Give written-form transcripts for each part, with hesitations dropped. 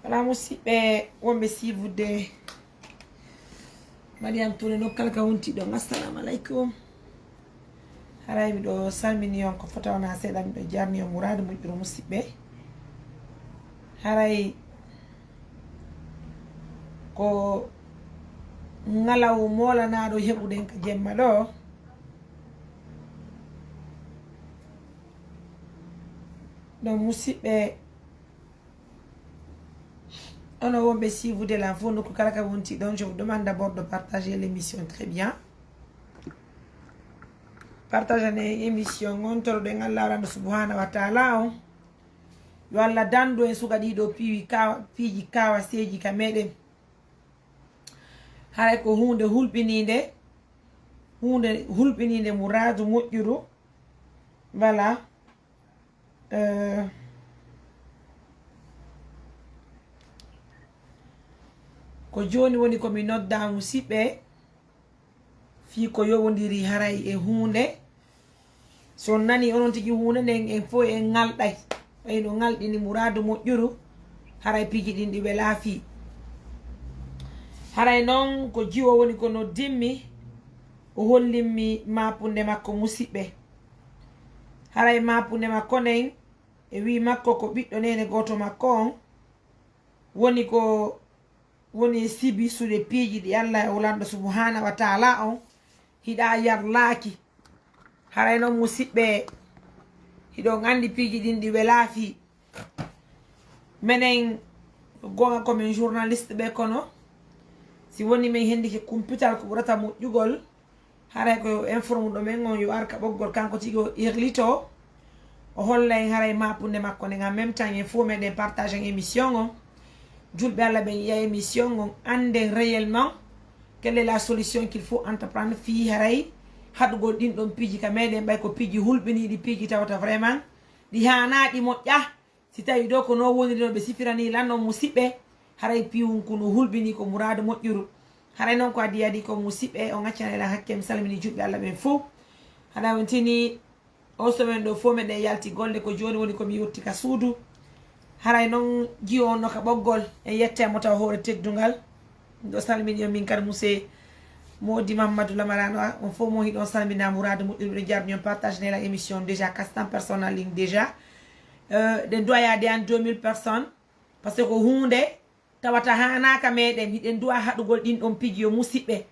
wala musidɓe wonɓe sivude Mariam Touré no kala ka wonti ɗo assalamu aleykum haray miɗo salmini on ko fota wona seeɗa miɗo jarni on mourade moƴƴiro musidɓe haray ko ngalaw molanaɗo heɓuɗen ka jemma ɗo ɗon musidɓe ono wonɓe suivude la fo nokku kala ka wonti ɗon je vous demande d'abord de partager l'émission très bien partageane émission on toroɗen Allah ranɗo subhanahu wa taala on yo Allah dandu en suka ɗiɗo piiji kawa seeji ka meɗen haray ko hunde hulɓinide mouradu moƴƴuru voilà ko joni woni komi nodda musidɓe fi ko yowodiri haray e hunde so nani onon tigi hunde nden en fo en ngalɗay ɓayno ngalɗini mouradu moƴƴuru haray piiji ɗin ɗiɓe laafi haray noon ko jiwo woni ko noddimmi o hollinmi mapunde makko musidɓe haray mapunde makko nden e wi makko ko ɓiɗɗo nene goto makko on woni sibi sude piiji ɗi Allah e wulanɗo subhanahu wa taala on hiɗa yarlaki haray noon musidɓe hiɗon andi piiji ɗin ɗi ɓe laafi minen gonga komin journaliste ɓe kono si woni min hendike computal ko ɓurata moƴƴugol haray ko informe ɗo men on yo arka ɓoggol kanko tigi o irlito o holla en haray mapunde makko nden en même temps en fo meɗen partage en émission on julɓe Allah ɓen yiya émission on anden réellement quelle est la solution qu'il faut entreprendre fi haray haɗugol ɗin ɗon piiji ka meɗen ɓay ko piiji hulɓiniɗi piiji tawata vraiment ɗi hanaɗi moƴƴa si tawi ɗo ko no woniri no ɓe sifirani lan noon musidɓe haray piwunku no hulɓini ko mouradu moƴƴuru haray noon ko adi ko musidɓe o gaccanayɗa hakke mi salmini julɓe Allah ɓen fo haɗa wontini o semaine ɗo fo meɗen yalti golle ko joni woni komi yetti ka suudu haray noon jiyo on no ka ɓoggol en yettemo taw hoore teddugal ɗo salmini on min kadi monsieur Modi Mamadou Lamarano on fo mo hiɗon salmina mouradu moƴƴuru ɗo jarni on partage nela émission déjà 400 personnes en ligne déjà ɗen doyade an 2000 personnes par ce que ko hunde tawata hanaka meɗen hiɗen duwa haɗugol ɗin ɗon piiji yo musidɓe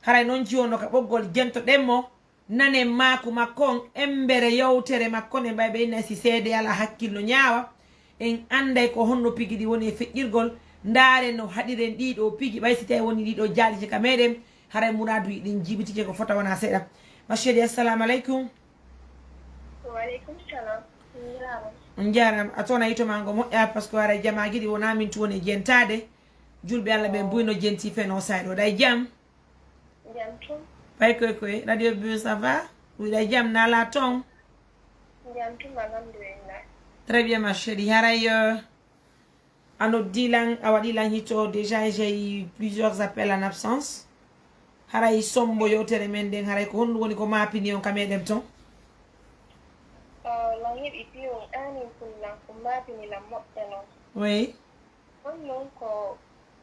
haray noon jiwono ka ɓoggol jentoɗenmo nanen maku makko on embere yewtere makko ne mbay ɓe inna si seede ala hakkillo ñaawa en anday ko honno piiji ɗi woni e feƴƴirgol ndaaren no haɗiren ɗiɗo piiji ɓay si tawi woni ɗiɗo jaaliji ka meɗen haray mouradu ɗin jibitike ko fota wona seeɗa ma chéri assalamu aleykum waaleykum salam on jaram a toon a yitomago moƴƴa par ce que haray jamaji ɗi wona min tu woni jentade julɓe Allah ɓen buyno jenti feno sayɗo ɗay jaam jam tum pay koy radio bu ça va wiɗa jaam nala toon jam tum alhamdulillah très bien ma chérie haray a noddilan a waɗilan hitto déjà j'ai eu plusieurs appels en absence haray sombo yewtere men nden haray ko honɗum woni ko mapini on ka meɗen toon lan heɓi piyon anin kullan ko mapinilan moƴƴa noon oui on noon ko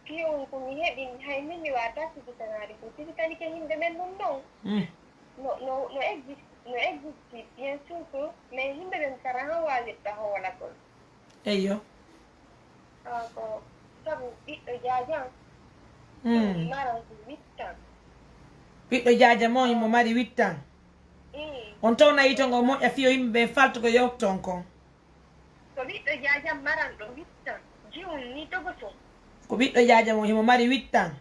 piyon ko mi heɓi hay min mi wata sigitanade ko sigitanike yimɓe men ɗum ɗon no existe bien sûr que mais yimɓe ɓen kara han wawirta hoolagol eyyo ko sabu ɓiɗɗo jajan maran ko 8 ans ɓiɗɗo jaja mo imo mari 8 ans on tawna yitongo moƴƴa fiyo yimɓe ɓen falto ko yewton kon ko ɓiɗɗo jajam maran ɗo 8 ans jiwum ni togoto ko ɓiɗɗo jaja mo himo mari 8 ans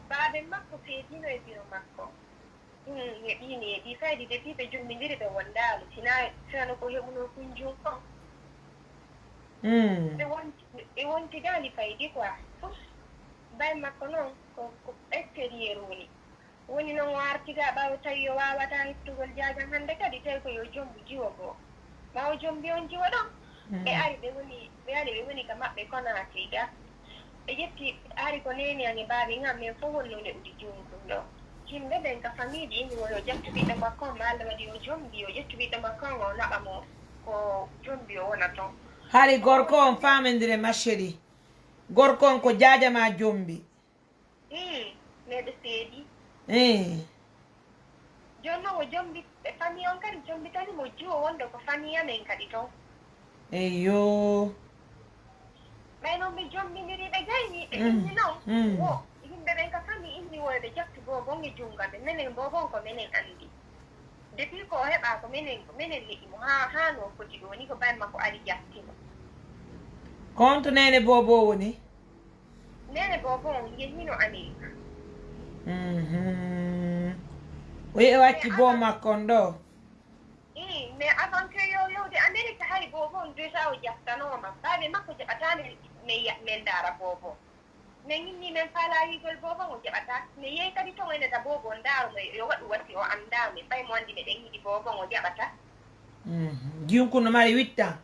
baaɓe makko feedino e biro makko heɓi faydi depuis ɓe jummidiri ɓe wondaali sino ko heɓuno kunjum kon ɓe wontidaali faydi quoi fof bay makko noon ko extérieur woni noon wartiga ɓaawa tawi yo wawata heftugol jajam hannde kadi tawi ko yo jombu jiwo goo ma o jombi on jiwo ɗon ɓe ari ɓe woni ka maɓɓe Conakry ga ɓe ƴetti ari ko neni an e baaɓe ngam men fof wonnode uɗi jumɗum ɗo yimɓe ɓen ka famille ɗi indi yo ƴettu ɓiɗɗo makko on ma Allah waɗi o jombi yo ƴettu ɓiɗɗo makko on o naɓa mo ko jombi o wona toon Hari gorko on famindire ma chérie. Gorko on ko jaaja ma jombi. Neɗɗo seedi. Jonno mo jombi famille on kadi jombi tani mo jiwo wonde ko famille amen kadi ton. Eyyo. Ɓay noon ɓe jombidiri ɓe gayni ɓe inni noon. Wo yimɓe ɓen ka famille inni woyɓe jatti bobon e jungaɓe minen bobon ko minen andi. Depuis ko heɓa ko minen liɗimo ha no foti ɗo ni ko ɓay makko ari jattimo. Konto nene bobo woni? Nene bobo on yehino Amérique. O yehi wacci bo makko on ɗo? Mais avant que yo yewde Amérique hay bobo on déjà o jattanoma baɓe makko jaɓatani men dara bobo min inni men falayigol bobo o jaɓata mi yehi kadi ton eneta bobo on daroma yo waɗu watti o andami ɓay mo andi meɗen yiɗi bobo o jaɓata. Jiyunko no mari 8 ans?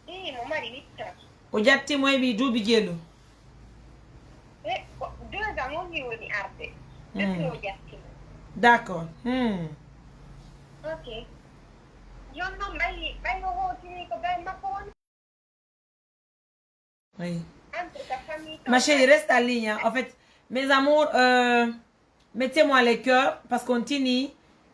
Mo mari 8 ans. O jattimo heɓi duuɓi jeelu? 2 ans on wi woni arde depuis o jattimo. D'accord. Ok. Jon noon ɓay o hootini ko ɓay makko woni. Oui. Ma chérie, reste en ligne. Hein. En fait, mes amours, mettez-moi les cœurs parce qu'on tient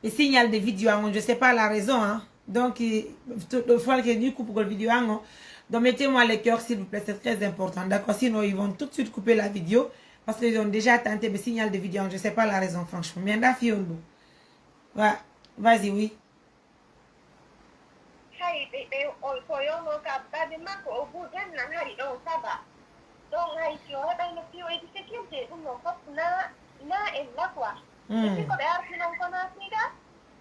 et signale des vidéos. Hein. Je ne sais pas la raison. Hein. Donc, il faut que nous coupons la vidéo. Hein. Donc, mettez-moi les cœurs, s'il vous plaît. C'est très important. D'accord? Sinon, ils vont tout de suite couper la vidéo parce qu'ils ont déjà tenté mes signal de vidéo. Je ne sais pas la raison, franchement. Mais ouais. Vas-y, oui. Donc, si on a une priorité de sécurité, on n'a pas quoi. Et puis, quand on a un connaissance,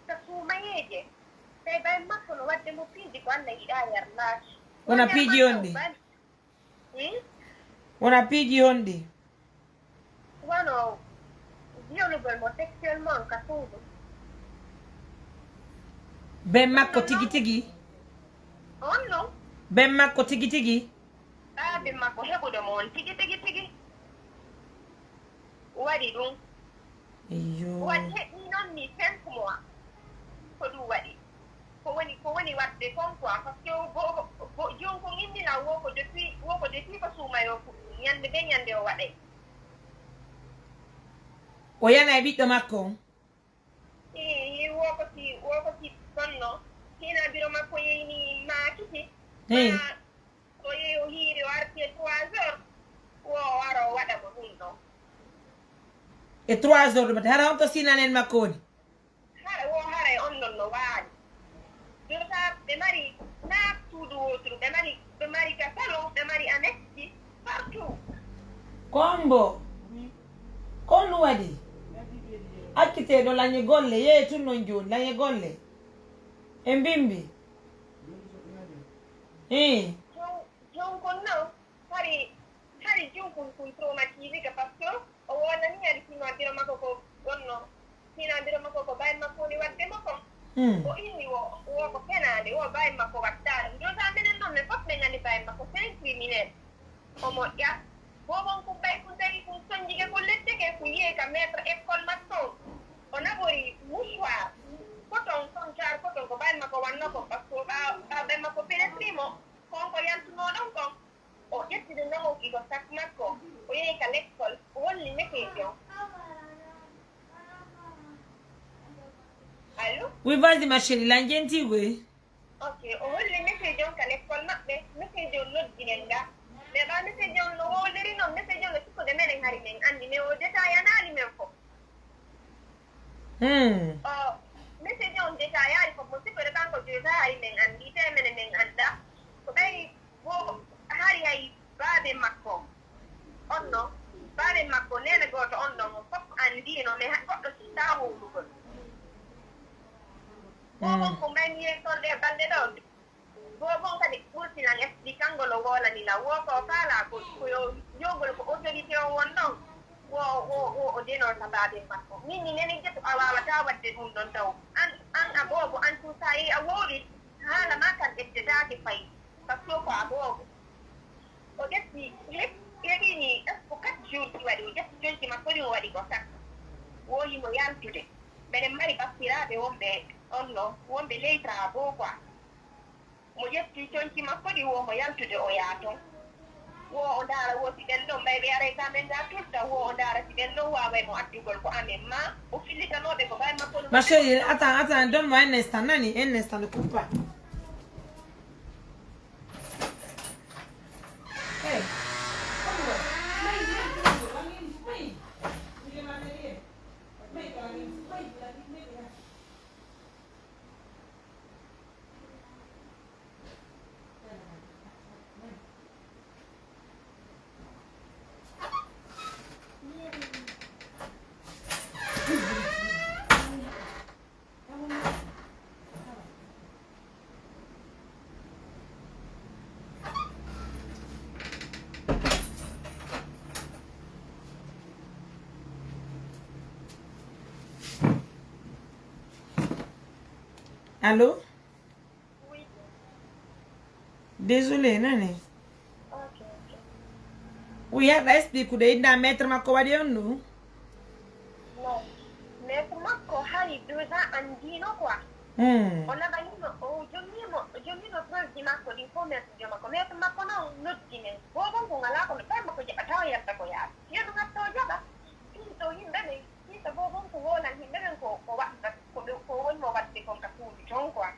ça se maille. C'est bien ma qu'on va te montrer de quoi on est derrière là. On a pidi ondi. On a pidi ondi. Bueno, violable sexuellement, cassou. Ben makko tigi tigi. Oh non. Ben makko tigi tigi. Ɓe makko heɓude mo on tigi waɗi ɗum waɗi heɓi noon ni 5 mois ko ɗum waɗi ko woni waɗde kon quoi par ce que jonko indina woko depuis ko suumayo ñande ɓe ñande o waɗay o yana e ɓiɗɗo makko on wokoti sonno hina biro makko yeyni makiti o yehi o hiiri o arti e 3 heures wo wara o waɗa mo ɗum ɗon e 3 heures ɗo mate hara on to sinanen makko woni hara e on ɗon no waali jota ɓe mari na suudu woturu ɓe mari ka salon ɓe mari annexe partout kombo kon ɗum waɗi acciteɗo lañe golle yehi tun non joni lañe golle e mbimbi jonkon non hari jonkon kun traumatisé par ce que o wonani ari sinabiro makko ko gonno sinabiro makko ko ɓayn makko woni wadde mo kon o inni wo ko penade o ɓayn makko watta ɗum jota minen noon ne fof ɓe gandi ɓayn makko c'est un criminel o moƴƴa bobon ko ɓay ko dari ko soñjike ko letteke ko yiye ka maître école makko o nabori mouchoir coton soncar coton ko ɓayn makko wanno ko par ce que ɓaɓe makko pénétrimo konko yantunoɗon kon o ƴettide nawoki ko sac makko o yehi ka l'école o wolli message on allo oui vas-y ma chérie la jentigoy ok o wolli message on ka l'école maɓɓe message on noddinen nga mais ɓa message on no wowdiri noon message on no sikkude menen hari men andi mais o détaillanali men fof message on détaillali fof mo sikkode kanko jota hari men andi te mene men anda ko ɓay wo hari hay baaɓe makko on ɗon baaɓe makko nene goto on ɗon o fof andino mais goɗɗo sitta wowlugol bobon ko mbayni yettorde e balɗe ɗo bobon kadi ɓurtinan expliquangol o wolanila wo ko faala ko yogol ko autorité o won ɗon wo o denota baaɓe makko min ni nene jeto a wawata wadde ɗum ɗon taw an a boobo an tum sa yehi a woori haala ma kan ƴettetaake fayi par ce que ko a boobo o ƴetti heɗini ko 4 jours ki waɗi o ƴetti jonki makko ɗi o waɗi ko sac woyimo yaltude mbeɗen mari baskiraɓe wonɓe on ɗo wonɓe leytara boo quoi mo yetti tonki makko ɗi wo mo yaltude o yaaton wo o ndaara wo si ɓen ɗon ɓayɓe are kamen ga turta wo o ndaara si ɓen ɗon waaway mo addugol ko amen ma o fillitanoɓe ko ɓay makko ma chérie attends donne-moi un instant nani un instant ne coupe pas hey. Allô? Oui. Désolée, nani? Ok. Oui, explique de ida mettre ma commande non? Non. Mais pour moi, ko hari 2 ans andino quoi. On a bañino o jommino preuve di makko di fo mettre di makko mais makko non nottine bobo ko ngala ko tay makko jaba taw yatta ko yaar yeno ngatto jaba to yimbe ne to bobo ko wona yimbe ben ko watta ko won mo watte ko ka fuuti ton quoi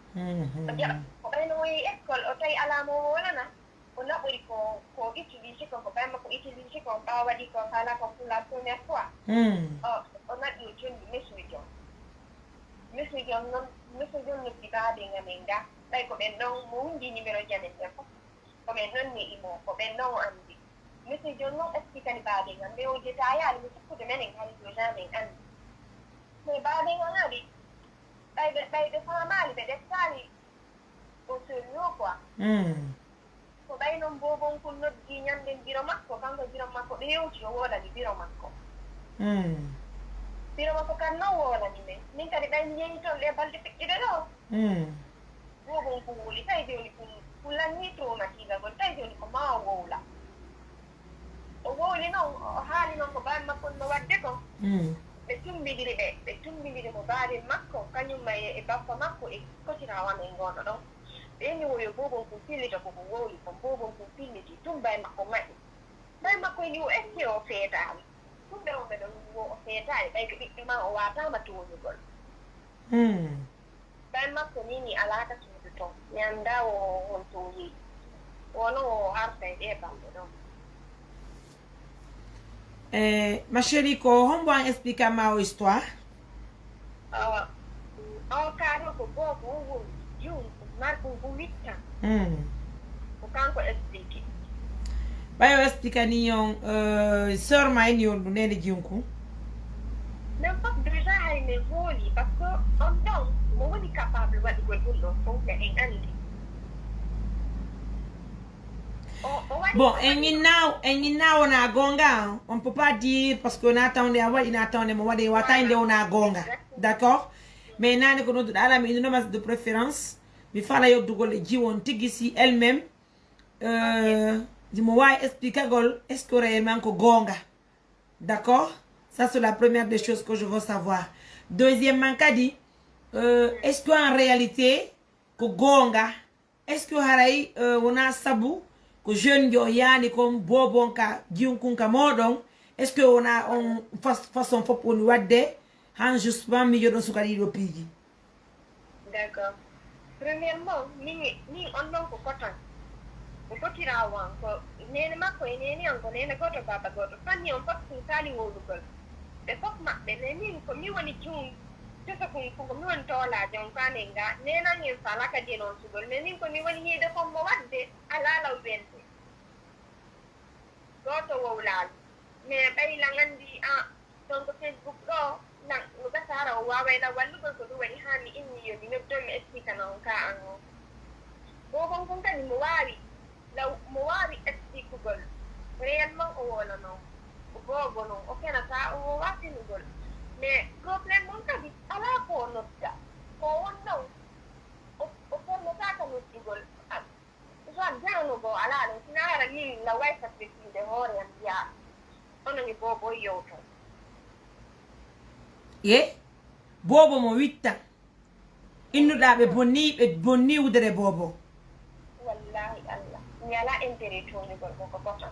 ko bayno wi école o tay alamo wona na o naɓori ko utilise ko ɓay makko utilise ko ɓawa waɗi ko kala ko pour la première fois o naɗi o jondi mesujo noon mesujon noppi baaɓe ngamen ga ɓay ko ɓen ɗon mo windi numéro janen ɓe fof ko ɓen ɗon mi imo ko ɓen ɗon o andi mesujon noon expliquani baaɓe ngam ɓe o jeta yaali mi sikkude menen hari déjà min andi mais baaɓe ngan aɗi ɓayɓe famali ɓe ɗeftali o solno quoi ko ɓay noon bobon ko noddi ñanden biro makko kanko biro makko ɓe yewti o woɗani biro makko biro makko kan noon woɗani men min kadi ɓay mi yehi toon ɗe balɗe feƴƴude ɗo bobon ko wuuli tawi joni kullanni traumatisagol tawi joni ko ma o wowla o wowli noon o haali noon ko baabi makko no wadde ko ɓe tumbidiri mo baabi makko kañumma e bappa makko e kotirawa men gono ɗon ɓeni woyo bobon ko fillita koko wowli kon bobon ko filliti tum bay makko maɗi bay makko ni o esti o feetali tumɓe oɓe ɗon wo o feetali ɓay ko ɓiɓɓe ma o watama toñugol bay makko nini alata suudu ton mi anda o hon toñi wono o arta e ɗe balɗe ɗon ma chérie ko hombo an explique ma o histoire o kaɗo ko bobo o woni jum marko ko witta ko kanko explique ɓayo explique ni on sœur ma en yon nene jinku même pas déjà hay me vooli par ce que on ɗon mo woni capable waɗugol ɗum ɗo fof ne en andi bon en on a gonga on peut pas dire parce qu'on attendait à voir il attendait mo waɗe watande on a gonga d'accord mais nane ko nodduɗa ala mi inonomas de préférence mi fala yoddugol e jiwon tigui si elle même mo wawi explicagol est ce que réellement ko gonga d'accord ça c'est la première des choses que je veux savoir deuxièmement kadi est ce que en réalité ko gonga est ce que haray wona sabu ko jeune jo yani comme bobon ka jiwnkun ka moɗon est ce que wona on façon fop woni wadde han justement mi joɗon sukaɗi ɗo piiji d'accord premièrement ni on ɗon ko kotan ko fotirawan ko nene makko e nene on ko nene goto baba goto fanni on fof kum sali wowlugol ɓe fof maɓɓe mais min ko mi woni jum tesa ko mi woni toolaje on fanen ga nenan en sala kadi e noon sugol mais min ko mi woni hiide fommo wadde alalaw welde goto wowlaali mais ɓaylan andi donc Facebook ɗo nan no gasara o wawayla wallugol ko ɗum waɗi ha mi inni yo mi noddon mi expliquana on ka an o bobon kon kadi mo wawi expliquegol réellement o wolano o bobo noon o kenata o watinugol mais probléme mon kadi ala ko nodda ko won noon o permetaka noddugol soit janogo ala ɗon sina ara min la way sacrifice hoore am mbiya ononi bobo yewton ye bobo mo witta innuɗa ɓe bonni wudere bobo wallahi Allah nyala intérêt toni gol ko botan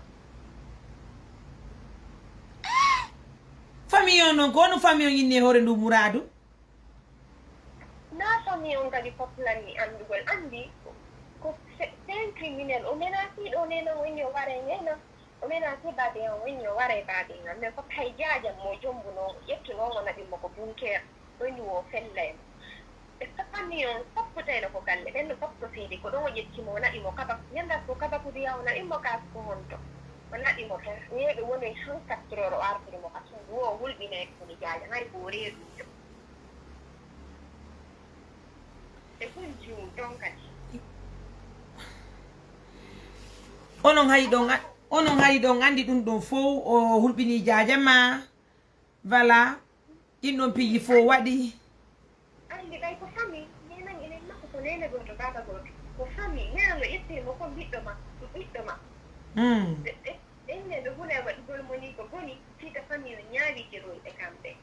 famille on non ko no famille on yinne hore ndu Muradu na famille on kadi populani andugol andi ko c'est criminel o menasi do nena wonyo ware nena o menasi bade on wonyo ware bade ngam men ko tay jaaja mo jombuno yettuno wona dimmo ko bunker woni wo fellem e famille on popotelo ko galle ben poppo fidi ko do yetti mo na imo kaba nyanda ko kaba ko dia ona imo ka ko honto wona imo tan ne be woni han katroro arti mo ka so wo hulbine ko ni jaaja hay ko reedu e kunju don kadi onon hay don andi dum don fo o hulbini jaajama voilà din don piji fo wadi andi bay ko fami ni nan ene makko ko nene goto baba goto ko fami nelo itti mo ko biddo ma enne do hule wadi gol moni ko boni tita fami no nyaali ke roy e kambe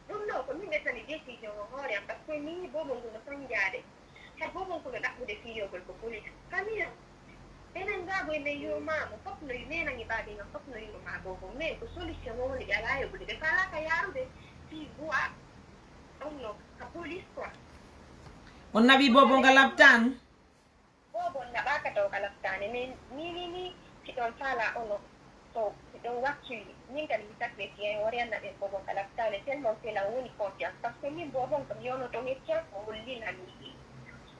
dum no ko min betani deti jo hore am parce que ni bobo ngono sanjade ha bobo ko da ko de fiyo gol ko police fami enen gago ene yo mamo fop no yimena ngi badi no fop no yimo ma bobo me ko solution mo ni ala yo bude kala ka yarude fi bua onno ka police quoi on nabi bobo ngalaptan bobo na baka to kalaptane ni ci don sala ono so don wakki ni kan mi takbe ti e ore na be bobo kalaptane tel mon te la woni confiance parce que ni bobo ko yono to metia ko wolli na ni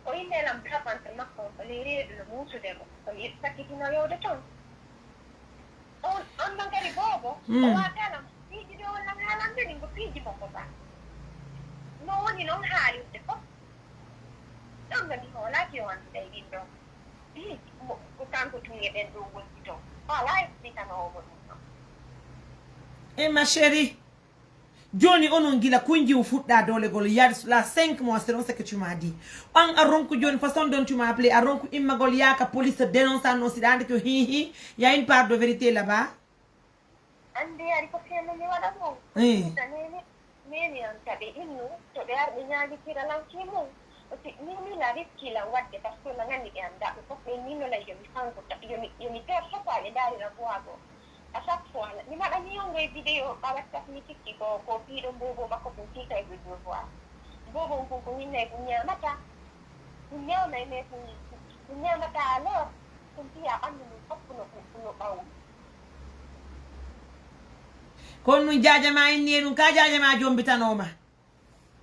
o inde lam tapan tan makko ko le re do musu de mo ko yi sakiti na yo de ton on man kari bobo o wa tala piji do wala halande ni ko piji mo ko ba no woni non haali de ko don ga ni ko la ki on dai di do ko tanko tunge ben do woni to wala ni tan o mo ma chérie Johnny onon gila kunji ou fudda dole gol yad la 5 mois c'est ce que tu m'as dit on aronku Johnny façon dont tu m'as appelé aronku immagol yaka police dénonce non si dande que hi il y a une part de vérité là-bas andi ari ko fiano mi wada mo neni an tabe innu to be ar nyaagi tira lan kimo o ti ni la riski la wadde parce que la ngandi e anda ko be ni no la yomi sanko ta yomi ter so pa le dari la boago a chaque fois ni ma ni ngai video ba wa technique ki ko pido bobo ma ko punti kai video voir bobo ko ni ne kunya mata kunya na ne kunya mata alors punti ya anu ko no bawo kon nu jaajama inni nu ka jaajama jombitanoma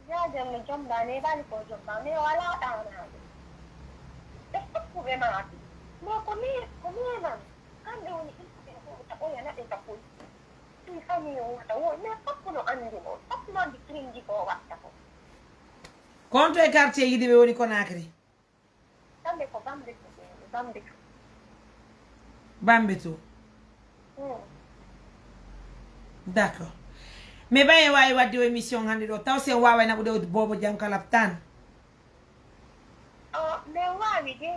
jaajama jomba ne bali ko jomba me wala ta na e ko be ma mo ko ni na kan do ni o yana e ta ko tu fami o ta o ne ko no andi mo ko di kringi ko watta ko konto e quartier yidi be woni Conakry tambe ko bambe to d'accord mais baye way wadde émission hande do taw sen wawa na bude bobo jam kalaptan me wawi de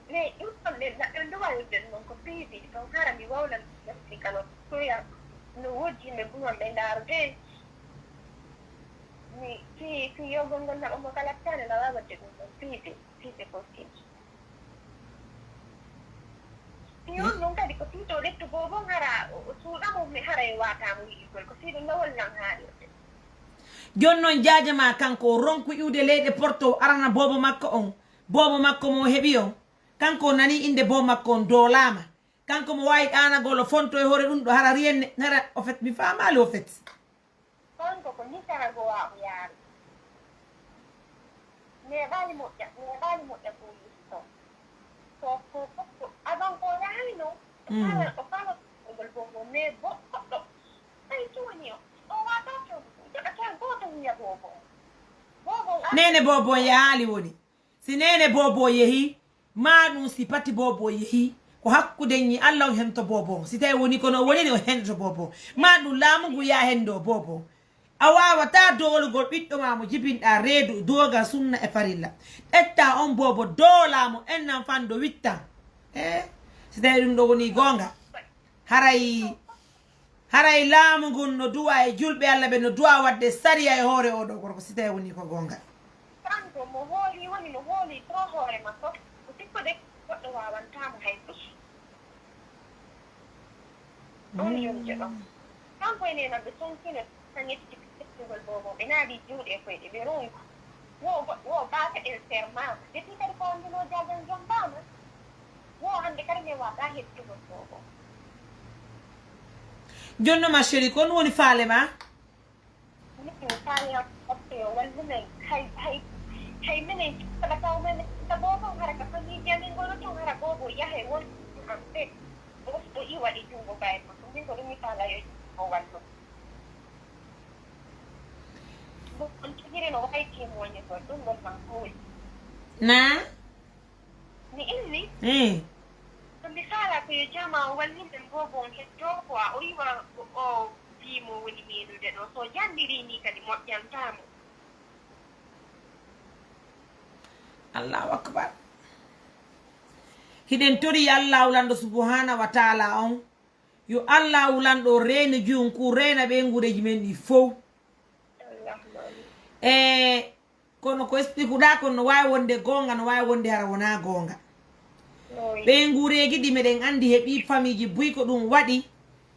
ne ulle na ndo wawi de non ko bibi to kara mi wawla mi kano ko ya no woji me bu on bendar de ni ti yo gongon na mo kalaptan na wawa de ko bibi ko ki yo nunca dico tutto detto bobo ngara su da mo mi hare wata mu ko si do nawol nan haali jonnon jaajama kanko ronku iwde leyde porto arana bobo makko mo hebi on kanko nani inde bobo makko on dolama kanko mo wayi ana golo fonto e hore dum do hara rienne hara au fait mi famali au fait kanko ko ni tara go wa yaari ne bali mo ya ko avant ko yaani no kala gol bobo ne bo ay tuwani o wa to nene bobo yaali woni si nene bobo yehi ma dum si pati bobo yehi ko hakkude ni Allah hen to bobo si tay woni kono woni o hen to bobo ma dum lamugo ya hen do bobo awawa ta dolugol biddo ma mo jibinda reedu doga sunna e farilla etta on bobo dolamo ennan fando witta si tay dum do woni gonga haray laamu ngun no duwa e julbe Allah be no duwa wadde sariya e hore o do ko sitay woni ko gonga tanto mo holi woni no holi tro hore ma ko tikko de goddo wa wawantamo hay tus ɗon jonde ɗon kanko ene noon ɓe sonkino tan yettiti kettugol bobo ɓe naaɗi juuɗe koyɗe ɓe rongi wo baaka ɗen serment depuis kadi ko wandino jajan jombama wo hande kadi min waɗa hettugol bobo jonno ma chéri ko ɗum woni faale ma min faale am opte o wallumen hay minen saɗa taw men ta bobo hara ka faliji amin gono ton hara bobo yahe won am ɓe o iwaɗi jungo bayit makko min ko ɗum mi faala yo o wallu on tigi no waytimoñe to ɗum ɗon man hooli na mi inni so mi faala ko yo jama o wallimen bobo on hetto ko o iwa o wiimo woni miinude ɗo so janndiri ni kadi moƴƴantamo allahu akbar hiɗen tori allah wulanɗo subhanahu wa taala on yo allah wulanɗo reena junku reena ɓe ngureji men ɗi fof kono ko expliqueɗa kon no wawi wonde gonga no wawi wonde hara wona gonga ɓe ngureji ɗi meɗen andi heeɓi famille buy ko ɗum waɗi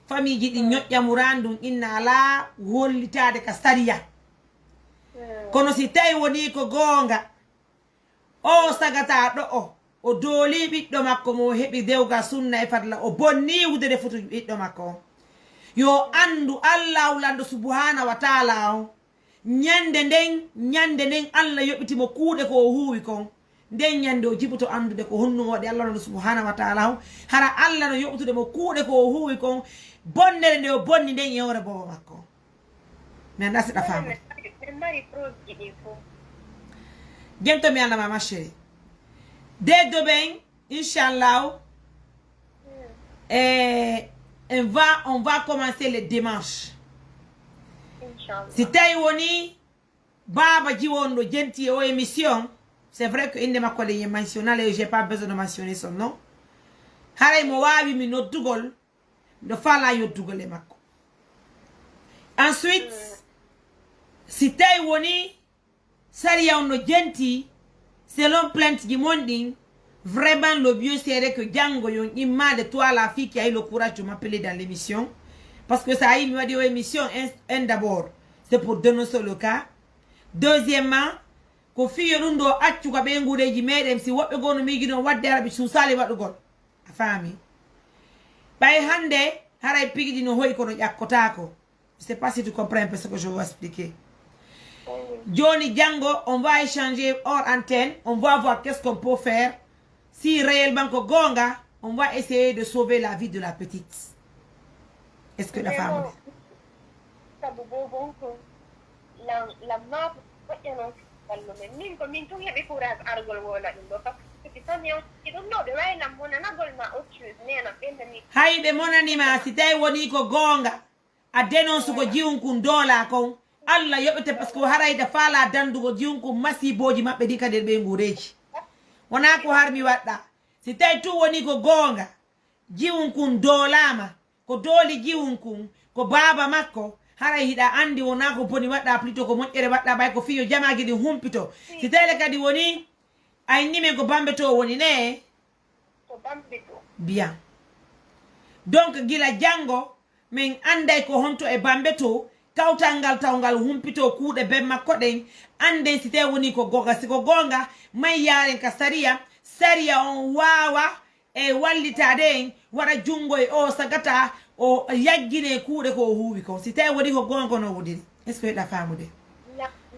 famille ji ɗi ñoƴƴamurani ɗum inna ala hollitade ka sariya kono si tawi woni ko gonga o sagata ɗo o dooli ɓiɗɗo makko mo heɓi dewga sunna e fadla o bonni wudede foto ɓiɗɗo makko on yo andu allah wulanɗo subhanahu wa taala on ñande nden allah yoɓitimo kuuɗe ko o huuwi kon nden ñande o jiɓuto andude ko honnumo waɗi allah no subhanahu wa taala on hara allah no yoɓtude mo kuuɗe ko o huuwi kon bonnere nde o bonni nden yewre bobo makko mi anda siɗa faama jento mi andama ma chéri dès demain inchallah on va commencer le dimanche si tawi woni baba jiwonɗo jenti o émission c'est vrai que inde makko le mentionale et j'ai pas besoin de mentionner son nom haray mo wawi mi noddugol miɗo faala yoddugol e makko ensuite si tawi woni sariya on no jenti selon plainte ji monɗin vraiment le mieux serait que jango yon immade toi la fille qui a eu le courage de m'appeler dans l'émission parce que ça a eu mi waɗi o émission un d'abord c'est pour dénoncer le cas deuxièmement ko fiyo ɗum ɗo accuka ɓe nguureji meɗen si woɓɓe gono miji ɗon wadde hara ɓe suusali waɗugol a faami ɓay hande haray pigiji no hoyi kono ƴakkotako je sais pas si tu comprends un peu ce que je veux expliquer joni jango on va échanger hors antenne on va voir qu'est-ce qu'on peut faire si réellement ko gonga on va essayer de sauver la vie de la petite est-ce que la femme sabu bobon ko la map waɗano wallo men min ko min tun heɓi courage argol wola ɗum ɗo par ce que tan yewti ɗum ɗo ɓe waynam monanagol ma autre chose nena ɓendani hay ɓe monanima si tawi woni ko gonga a dénonce ko jiwnkun doola kon allah yoɓete par ce que harayda faala dandugo jiwnkun masiboji maɓɓe ɗi kadi ɓe nguureji wona ko har mi waɗɗa si tawi tu woni ko gonga jiwnkun doolama ko dooli jiwnkun ko baaba makko haray hiɗa andi wona ko boni waɗɗa plutôt ko moƴƴere waɗɗa ɓay ko fiyo jamaji ɗi humpito si tawile kadi woni aynimen ko bambe to woni ne bien donc gila jango min anday ko honto e bambe to kawtal ngal tawgal humpito kuuɗe ben makko ɗen ande si tawi woni ko gonga siko gonga may yaren ka sariya on wawa e wallitade en waɗa jungo e o sagata o yaggine kuuɗe ko huuwi kon si tawi woni ko gonga no wodiri est ce que heɗa famude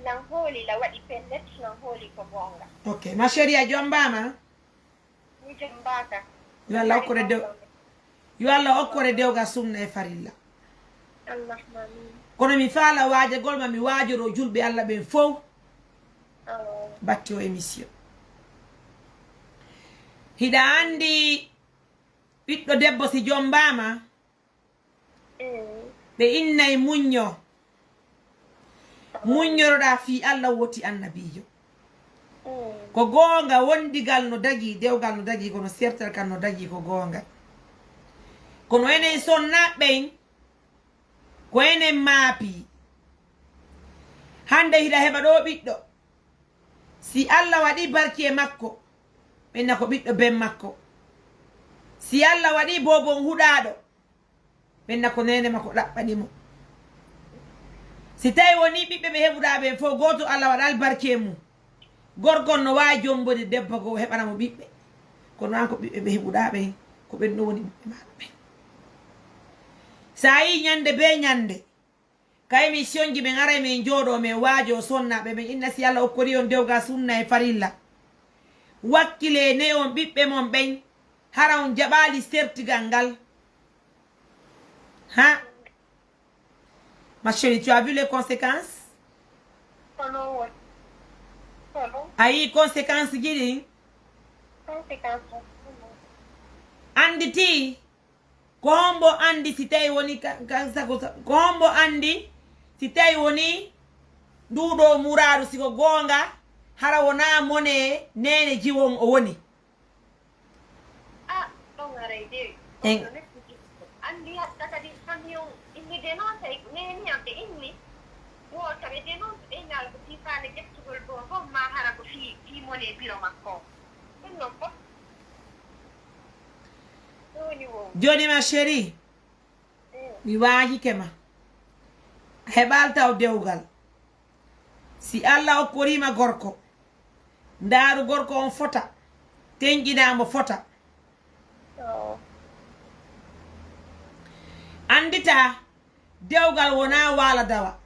lan hooli la waɗi pellet lan hooli ko gonga ok ma chérie a jombama mi jombaka yo allah hokkore dew yo allah hokkore dewga sunna e farilla allahumma amin kono mi faala waajagol ma mi waajoro julɓe allah ɓen fof batti o émission hiɗa andi ɓiɗɗo debbo si jombama ɓe innay muñño muññoroɗa fi allah woti annabijo ko gonga wondigal no dagi dewgal no dagi kono sertal kan no dagi ko gonga kono enen sonnaɓɓen ko enen maapi hande hiɗa heɓa ɗo ɓiɗɗo si allah waɗi barki e makko ɓenna ko ɓiɗɗo ben makko si Allah waɗi bobon huɗaɗo ɓenna ko nene makko ɗaɓɓanimo si tawi woni ɓiɓɓe ɓe heɓuɗaɓe fof goto Allah waɗa albarke mum gorgon no wawi jombode debbo go heɓanamo ɓiɓɓe kono an ko ɓiɓɓe ɓe heɓuɗaɓe ko ɓen ɗo woni ɓiɓɓe maɗa ɓen sa yi ñande be ñande ka émission ji min ara min jooɗo min waajo sonnaɓe min inna si Allah hokkori on dewga sunna e farilla wakkile ne on ɓiɓɓe mon ɓen hara on jaɓali sertigal ngal ha ma chérie, tu as vu les conséquences? Ayi conséquences jiɗi andi ti ko hombo andi si tawi woni ko hombo andi si tawi woni nduɗo muraɗo siko gonga hara wona mone nene jiwon o woni andi hatta kadi kamyon inni denonta neni amɓe inni wota ɓe denonta ɓe ngal ko sifane ƴettugol bo fof ma hara ko fi mone biro makko ɗum non fof ɗoni wo joni ma chérie mi waajikema heɓal taw dewgal si Allah hokkorima gorko ndaaru gorko on fota teñƴinamo fota andita dewgal wona wala dawa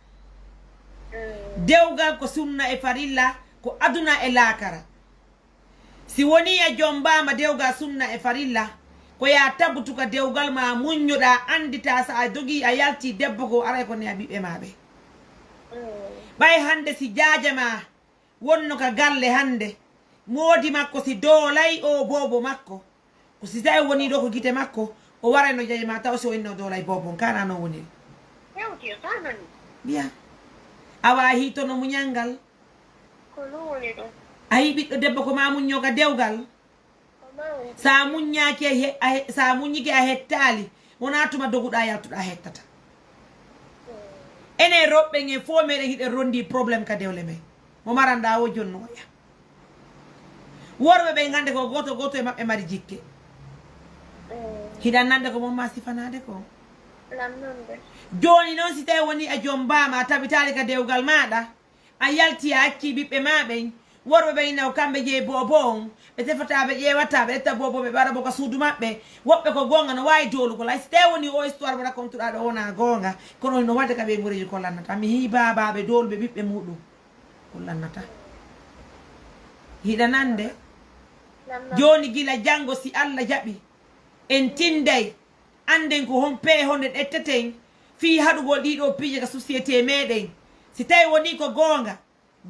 dewgal ko sunna e farilla ko aduna e laakara si woni e jombama dewgal sunna e farilla ko ya tabbutuka dewgal ma muññuɗa andita sa a jogi a yalti debbo ko aray ko ne a ɓiɓɓe maɓe ɓay hande si jajama wonno ka galle hande moodi makko si doolay o bobo makko ko si tawi woni ɗo ko guite makko o waray no jeyma taw so wonno doolay bobon kana no woni biya awa hitono muñalngal a yi ɓiɗɗo debbo ko ma muñño ka dewgal sa muññaki sa muññiki a hettali wona tuma doguɗa yaltuɗa hettata ene roɓɓe en fo meɗen hiɗen rondi probléme ka dewle men mo maranɗa o jonnoya worɓe ɓe gande ko goto goto e maɓɓe mari jikke hiɗan nande ko momma sifanade ko joni noon si tawi woni a jombama a tabitali ka dewgal maɗa a yalti a acci ɓiɓɓe maɓen worɓe ɓe inna ko kamɓe jeeyi bobo on ɓe tefata ɓe ƴewata ɓe ƴetta bobo ɓe ɓaɗa bo ka suudu maɓɓe woɓɓe ko gonga no wawi dolugol hay so tawi woni o histoire mo racontuɗa ɗo wona gonga kono no wadde ka ɓe mureji ko lannata mi hi babaɓe doluɓe ɓiɓɓe muɗum ko lannata hiɗa nande joni gila janggo si Allah jaɓi en tinday anden ko hon pee honde ɗetteten fi haɗugol ɗiɗo piije ka société meɗen si tawi woni ko gonga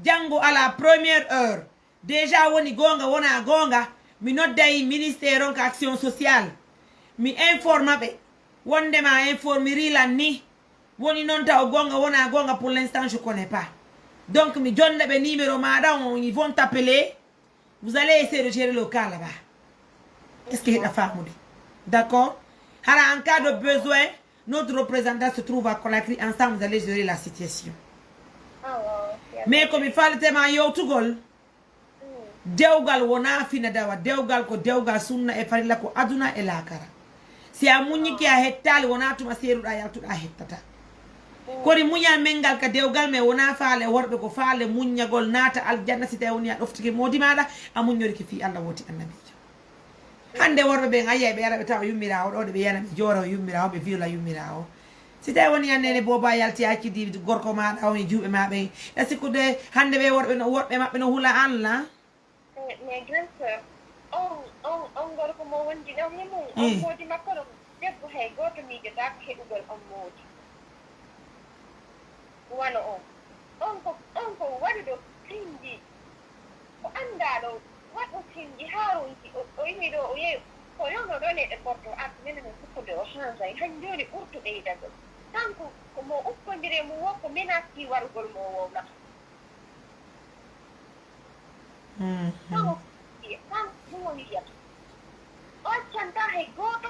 janggo à la première heure déjà woni gonga wona gonga mi nodday ministère on ka action sociale mi informa ɓe wondema informirilan ni woni noon taw gonga wona gonga pour l'instant je connais pas donc mi jonda ɓe numéro maɗa on ils vont t'appeler vous allez essayer de gérer le cas là-bas est ce que heɗa famude d'accord hara en cas de besoin notre représentant se trouve à Conakry ensemble vous allez gérer la situation mais komi faletema yewtugol dewgal wona fina dawa dewgal ko dewgal sunna e farilla ko aduna e laakara si a muñiki a hettali wona tuma seeruɗa yaltuɗa hettata kodi muñal men ngal ka dewgal me wona faale worɓe ko faale muññagol naata aljanna si tawi woni a ɗoftiki moodi maɗa a muññoriki fi Allah woti annabijo hande worɓe ɓen ayiyay ɓe ara ɓe tawa yummirawo ɗo ɗe ɓe yana ɓe joora yummirawo ɓe viola yummirawo si tawi woni annene boba yalti accidi gorko maɗa on e juuɓe maɓe e sikkude hande ɓe worɓe maɓɓe no huula Allah mais grande sœur on gorko mo wondi ɗon ni mum on moodi makko ɗo debbo hay goto miijotako heɓugol on moodi wano on ko waɗi ɗo tindi o anda ɗo waɗo tindi haronki o yimi ɗo o yeeyo ko yowno ɗo neɗe porto arde mene men fukkude o changea han joni ɓurtu ɓeydagol kanko komo uppodire mo wo ko menaki wargol mo wowla kanko ɗum woni yiyata o accanta hay goto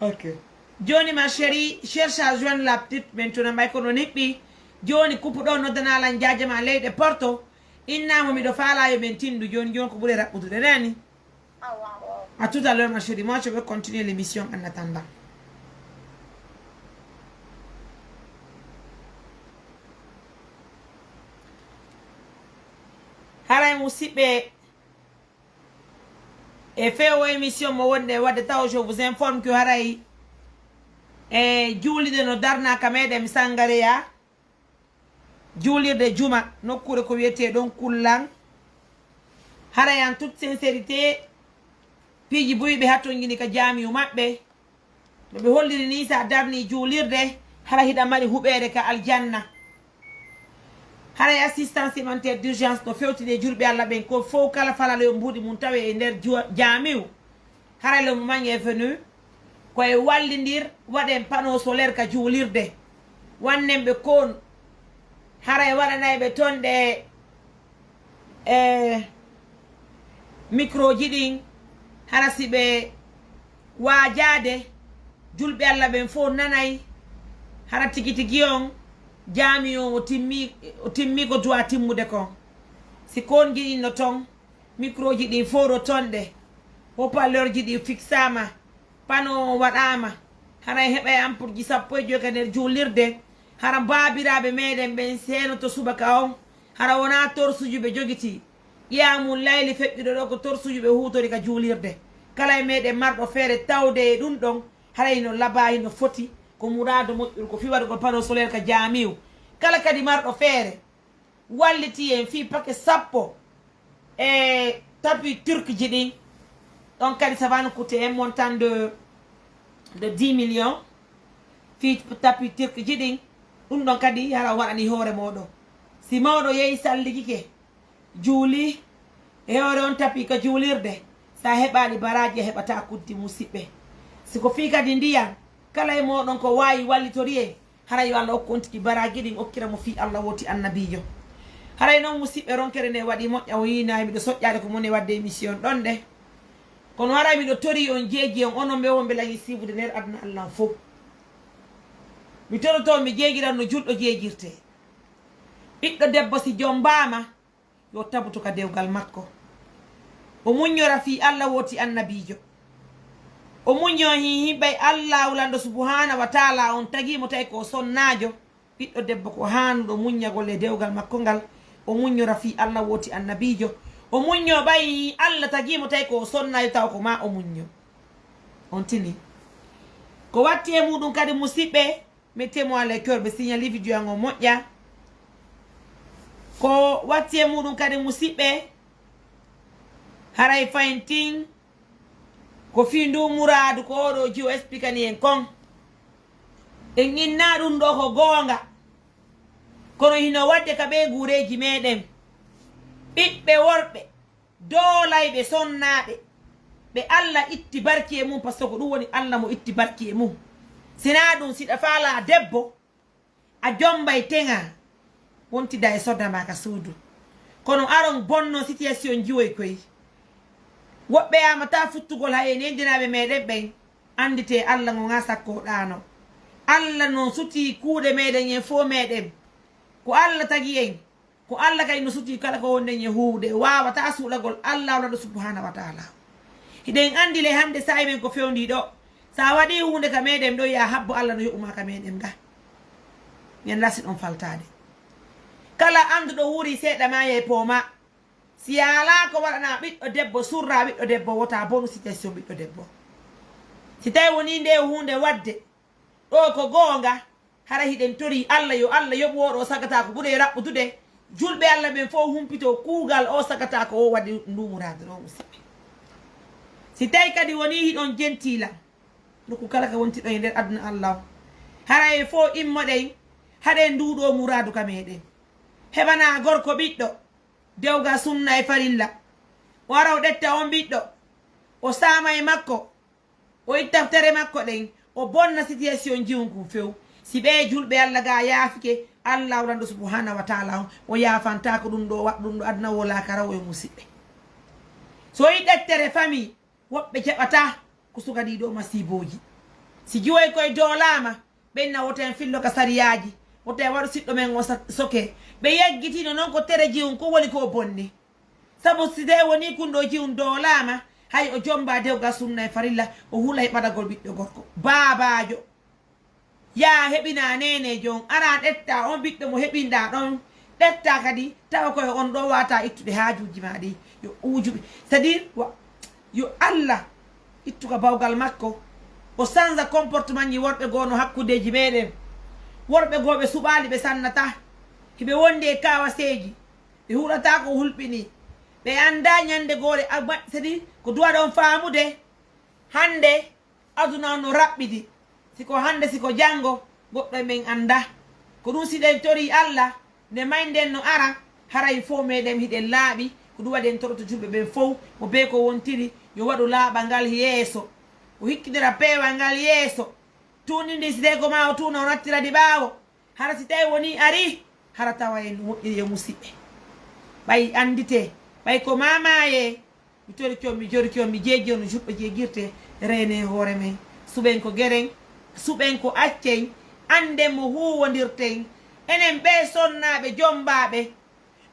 ok joni ma chérie cherche à joindre la petite maintenant mbay kono neɓɓi joni kuppuɗo noddanalan jajama leyɗe porto innamo miɗo faala yo ɓen tindu joni ko ɓuuri raɓɓutude nani À tout à l'heure, ma chérie. Moi, je vais continuer l'émission en attendant. Haray musidɓe e feewo émission mo wonde wadde taw je vous informe que haray e juulide no darnaka meɗen Sangareya juulirde juma nokkure ko wiyete ɗon kullan haray en toute sincérité piiji buyɓe hatton gini ka jamiu maɓɓe no ɓe holliri ni sa darni juulirde hara hiɗa mari huɓere ka aljanna haray assistance élémentaire d'urgence no fewtide julɓe Allah ɓen ko fof kala falalo yo mbuɗi mum tawe e nder jamiu haray le moment est venu koye wallidir waɗen panneau solaire ka juulirde wannen ɓe kon haray waɗanayɓe toon ɗe micro ji ɗin hara si ɓe waajade julɓe Allah ɓen fof nanay hara tigi tigi on jaami on o timmi ko duwa timmude kon si kon jiɗinno ton micro ji ɗin fof ɗo tonɗe haut-parleur ji ɗi fixama pano waɗama hara heɓa ampoule ji 15 ka nder juulirde hara babiraɓe meɗen ɓen seeno to subaka on hara wona torsuji ɓe jogiti ƴiyamum layli feƴƴuɗo ɗo ko torsuji ɓe hutori ka juulirde kala e meɗen marɗo feere tawde e ɗum ɗon haray no labayi no foti ko murado moƴƴol ko fi waɗugol panneau solaire ka jamiu kala kadi marɗo feere walliti en fi paquet 10 e tapis turc ji ɗin ɗon kadi ça va nous coûter un montant de 10 millions fi tapis turc ji ɗin ɗum ɗon kadi hara waɗani hoore moɗon si mawɗo yeehi salligike juuli e hoore on tapis ka juulirde sa heɓali baraji a heɓata kuddi musidɓe siko fi kadi ndiyam kala e moɗon ko wawi wallitori en haray yo Allah hokkontiki baraji ɗin okkira mo fi Allah woti annabijo haray noon musidɓe ronkere nde waɗi moƴƴa o yinayi miɗo soƴƴade ko moni wadde émission ɗon ɗe kono haray miɗo tori on jeeji on onon ɓe wonɓe lañi sibude nder aduna Allah fof mi toroto mi jeegiran no julɗo jeejirte ɓiɗɗo debbo si jom mbama yo tabuto ka dewgal makko o muññora fi Allah woti annabijo o muñño himɓe Allah wulanɗo subhanahu wa taala on tagimo tawi ko sonnajo ɓiɗɗo debbo ko hanuɗo muññagol e dewgal makko ngal o muññora fi Allah woti annabijo o muñño ɓayi Allah tagimo tawi ko sonnajo taw ko ma o muñño on tini ko watti e muɗum kadi musidɓe mettez-moi les cœurs ɓe signali vidéo an o moƴƴa ko watti e muɗum kadi musidɓe haray fayntin ko fi ndu muradu ko oɗo jiwo expliquani en kon en inna ɗum ɗo ko goonga kono hino wadde ka ɓe guureji meɗen ɓiɓɓe worɓe doolayɓe sonnaɓe ɓe Allah itti barki e mum par ce que ko ɗum woni Allah mo itti barki e mum sina ɗum siɗa faala debbo a jombay teŋa wontida e soddama ka suudu kono aron bonno situation jiwoy koy woɓɓe yamata futtugol ha en endinaɓe meɗen ɓen andite Allah ngo ga sakkoɗano Allah no suti kuuɗe meɗen en fo meɗen ko Allah tagi en ko Allah kadi no suti kala ko wonden e huude wawata suuɗagol Allah walaɗo subhanahu wa taala hiɗen andi le hande sa'i men ko fewndi ɗo sa waɗi hunde ka meɗen ɗo ya habbo Allah no yoɓuma ka meɗen ga min lasi ɗon faltade kala anduɗo wuuri seeɗa ma ye pooma si ala ko waɗana ɓiɗɗo debbo surra ɓiɗɗo debbo wota bonu situation ɓiɗɗo debbo si tawi woni nde hunde wadde ɗo ko goonga hara hiɗen tori Allah yo Allah yoɓu oɗo sagata ko ɓuuri raɓɓutude julɓe Allah ɓen fof humpito kuugal o sagata ko o waɗi ndumurade ɗo musidɓe si tawi kadi woni hiɗon jentila nokku kala ka wonti ɗo e nder aduna Allah o hara e fof immoɗen haɗen nduɗo muradu ka meɗen heɓana gorko ɓiɗɗo dewga sunna e farilla o ara o ɗetta on ɓiɗɗo o sama e makko o ittaftere makko ɗen o bonna situation jiwonkum few si ɓe julɓe Allah ga yaafike Allah wulanɗo subhanahu wa taala o yafanta ko ɗum ɗo waɗ ɗum ɗo aduna wola karawo e musidɓe so yi ɗettere famille woɓɓe jaɓata ko suka ɗiɗo masiboji si jiwoy koye dolama ɓenna woten fillo ka sariyaji woten waɗu siɗɗo men o soke ɓe yeggitino noon ko tere jiwum ko woni ko bonni sabu si tawi woni kun ɗo jiwum dolama hay o jomba dewga sunna e farilla o hula e ɓaɗagol ɓiɗɗo gorko babajo ya heɓina nenejo on ara ɗetta on ɓiɗɗo mo heɓinɗa ɗon ɗetta kadi tawa koye on ɗo wata ittude haajuji ma ɗi yo ujuɓe c'est à dire yo Allah ittuka bawgal makko o change comportement ñi worɓe gono hakkudeji meɗen worɓe goɓe suɓali ɓe sannata hiɓe wondi e kawaseji ɓe huɗata ko hulɓini ɓe anda ñande gore c'est à dire ko duwa ɗon faamude hande aduna on no raɓɓiɗi siko hande siko janggo goɗɗo e men anda ko ɗum siɗen tori Allah nde maynden no ara haray fo meɗen hiɗen laaɓi ko ɗum waɗi en toroto julɓe ɓen fof mo be ko wontiri yo waɗu laaɓa ngal yeeso o hikkidira peewal ngal yeeso tunidi si tawi ko ma o tuna o nattiradi ɓaawo hara si tawi woni ari hara tawa en moƴƴiri e musidɓe ɓay andite ɓay ko mamaye mi tori kon mi jori kon mi jeeji on no juɗɗo jeegirte rene hoore men suɓen ko gueren suɓen ko accen anden mo huwodirten enen ɓe sonnaɓe jombaɓe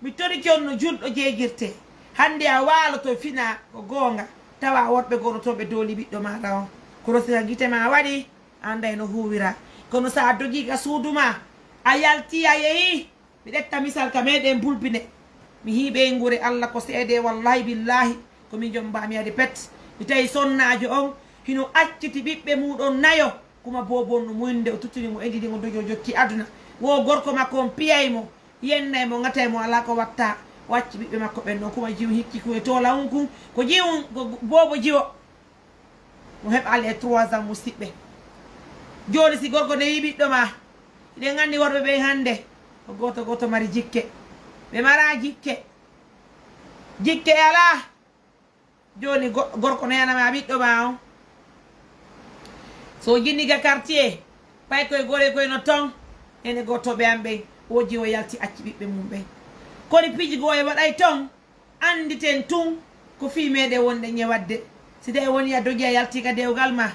mi tori kon no julɗo jeegirte hande a waloto fina ko gonga tawa worɓe gono toon ɓe dooli ɓiɗɗo maɗa on kono sika guite ma waɗi anda no huwira kono sa dogi ka suudu ma a yalti a yeehi mi ɗetta misal ka meɗen bulbine mi hiiɓe ngure Allah ko seede wallahi billahi komin jombami ade pet mi tawi sonnajo on hino acciti ɓiɓɓe muɗon nayo kuma bobon no munde o tuttuni mo endidi mo dogi o jokki aduna wo gorko makko on piyaymo yennay mo gatay mo ala ko watta wacci ɓiɓɓe makko ɓen ɗon kuma jiw hikki kume tola on kum ko jiw ko bobo jiwo mo heɓa ale 3 ans musidɓe joni si gorko nde yi ɓiɗɗo ma eɗen gandi worɓe ɓen hande ko goto goto mari jikke ɓe mara jikke ala joni gorko no yanama ɓiɗɗo ma on so jinniga quartier pay koye gore koye no ton ene gotoɓe am ɓen woji o yalti acci ɓiɓɓe mum ɓen kono piiji goo e waɗay ton anditen tun ko fi meɗe wonde ñewadde si tawi woni a dogi a yaltika dewgal ma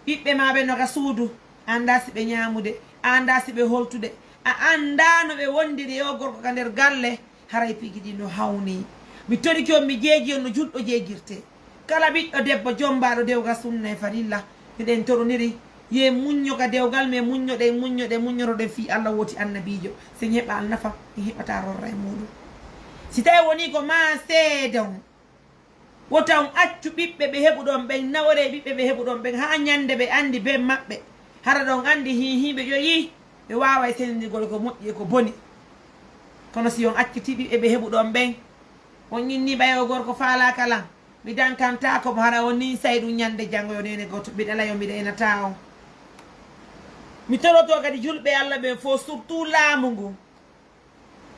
ɓiɓɓe ma ɓe noka suudu anda si ɓe ñamude anda si ɓe holtude a anda no ɓe wondiri yo gorko ka nder galle haray piiji ɗi no hawni mi toriki on mi jeeji on no julɗo jeegirte kala ɓiɗɗo debbo jombaɗo dewgal sunna e farilla miɗen toroniri ye muñño ka dewgal me muññoroɗen fi Allah woti annabijo sen heɓa nafa en heɓata rorra e muɗum si tawi woni ko ma seede on wota on accu ɓiɓɓe ɓe heɓuɗon ɓen nawore ɓiɓɓe ɓe heɓuɗon ɓen ha ñande ɓe andi ben maɓɓe hara ɗon andi hihiɓe ƴoyi ɓe wawa e sendigol ko moƴƴi e ko boni kono si on acciti ɓiɓɓe ɓe heɓuɗon ɓen on ñinni ɓayo gorko faala kala mi dankanta ko mo hara on ni say ɗum ñande janggo yo nene goto mbiɗa layo mbiɗa enata on mi toroto kadi julɓe Allah ɓen fo surtout laamu ngu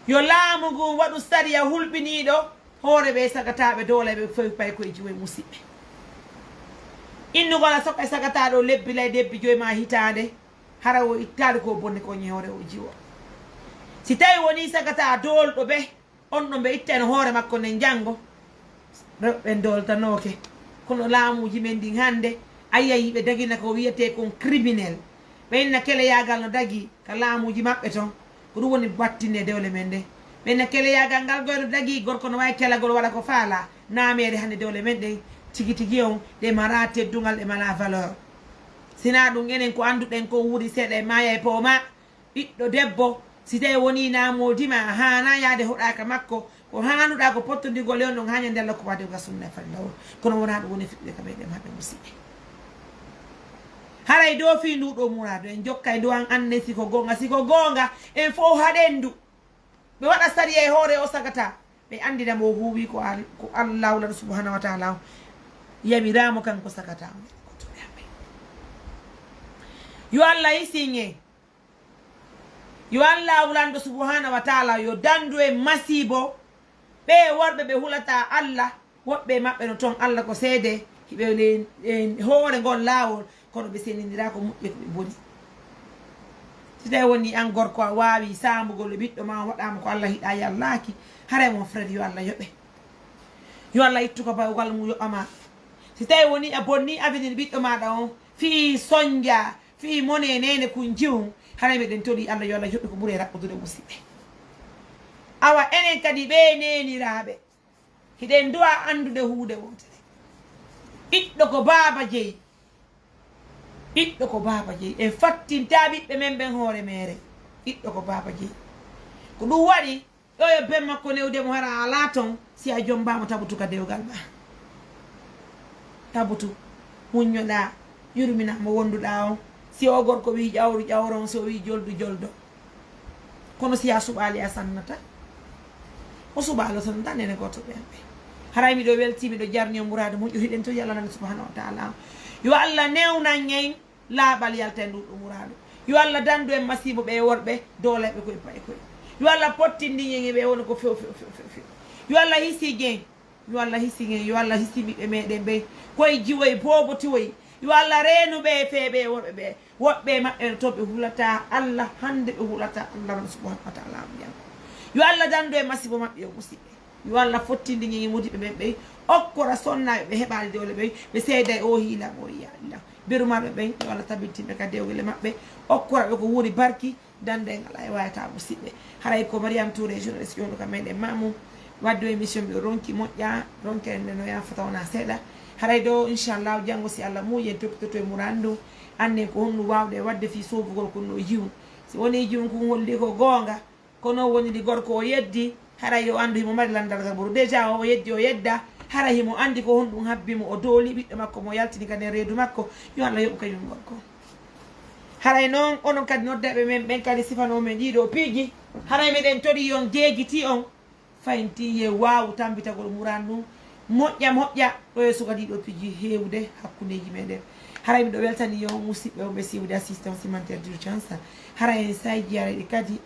yo laamu ngu waɗu sariya hulɓiniɗo hoore ɓe sagataɓe dowla ɓe fof pay koye jiwoye musidɓe innugol a soka e sagataɗo lebbi lay debbi joyi ma hitande hara o ittade ko bonde ko ñewre o jiwo si tawi woni sagata dolɗo ɓe on ɗo ɓe ittani hoore makko nden janggo rewɓe doltanoke kono laamuji men ndin hande ayiyayi ɓe dagina ko wiyete kon criminel ɓenna keleyagal no dagui ka laamuji maɓɓe ton ko ɗum woni battine dewle men nde ɓenna keleyagal ngal goyno dagui gorko no wawi kelagol waɗa ko faala namede hande dewle men ɗen tigui tigui on ɗe mara teddugal ɗe mala valeur sina ɗum enen ko anduɗen ko wuuri seeɗa e maya e pooma ɓiɗɗo debbo si tawi woni namodima hana yaade hoɗaka makko ko hanuɗa ko pottodigol on ɗon haña ndella ko wadewga sunna farilla o kono wona ɗum woni fiɓɓe ka ɓeɗen haɓe musidɓe haray do fi nduɗo murado en jokka e dowan anne siko gonga en fo haɗen du ɓe waɗa sariya e hoore o sagata ɓe andinamo huwi ko Allah wulaɗo subhanahu wa taala yamiramo kanko sagata yo Allah yisinge yo Allah wulanɗo subhanahu wa taala yo dandu e masibo ɓe worɓe ɓe hulata Allah woɓɓe maɓɓe no toon Allah ko seede hiɓe hoore ngol laawol kono ɓe senidira ko moƴƴe ko ɓe boni si tawi woni an gorko a wawi sambugol e ɓiɗɗo ma waɗama ko Allah hiɗa yallaki haray mon frère yo Allah yoɓe yo Allah ittu ko bawgal mum yoɓama si tawi woni a bonni avenir ɓiɗɗo maɗa on fi soñdia fi mone nene kun jiwum haray meɗen toli Allah yo Allah yoɓe ko ɓuuri e raɓɓudude musidɓe awa enen kadi ɓe neniraɓe hiɗen duwa andude huude wontere ɓiɗɗo ko baaba jeyi ɓiɗɗo ko baaba jeyi en fattinta ɓiɓɓe men ɓen hoore mere ɓiɗɗo ko baaba jeyi ko ɗum waɗi ɗo yo ben makko newdemo hara ala ton si a jombama tabutu ka dewgal ma tabutu muññoɗa yurminama wonduɗa on si o gorko wi ƴawru ƴawron so wi joldu joldo kono si a suɓali a sannata o suɓalo sannata nene goto ɓenɓe haray miɗo welti miɗo jarni o mourade moƴƴotiɗen to yallah nani subhanahu wa taala yo allah newnan en laaɓal yalta e nduɗo mouradu yo allah dandu en masibo ɓe worɓe dooleɓe koye paye koye yo allah pottindi en ɓe woni ko few few few few few yo allah hisi gen yo allah hisi gen yo allah hisi ɓiɓɓe meɗen ɓe koye jiwoy bobotiwoy yo allah reenuɓe feeɓe worɓe ɓe woɓɓe maɓɓe to ɓe hulata allah hande ɓe hulata allah ran subhanahu wa taala mbiyan yo allah dandu e masibo maɓɓe yo musidɓe yo allah fottindi en mudiɓe ɓen ɓe okkora sonnaɓe ɓe heɓani dewle ɓe ɓe seeda e o hiila o yiya illah berumaɓe ɓen yo allah tabintinɓe ka dewgele maɓɓe okkora ɓe ko wuuri barki dande en ala e wayata musidɓe haray ko mariame touré journaliste ƴonɗo ka meɗen mamum wadde o émission mbi o ronki moƴƴa ronkere nde no yafata wona seeɗa haray ɗo inchallah janggo si allah muuyi en toppitoto e murandu annen ko honno wawde wadde fi sofugol konno jiwu si woni jiwu ko holli ko goonga kono wonidi gorko o yeddi haray yo andu himo mari landal gaboru déjà o yeddi o yedda hara himo andi ko honɗum habbimo o dooli ɓiɗɗo makko mo yaltini kadi e reedu makko yo allah yoɓu kañum gorko haray noon onon kadi noddaɓe men ɓen kadi sifano men ɗiɗo piiji haray meɗen toɗi on jeegiti on faynti ye wawu tambitagol murandu moƴƴa moƴƴa ɗo e suka ɗiɗo piiji hewde hakkudeji meɗen haray miɗo weltani yo musidɓe o ɓe siwde assistance humanitaire d'urgence haray en sayji araɗi kadi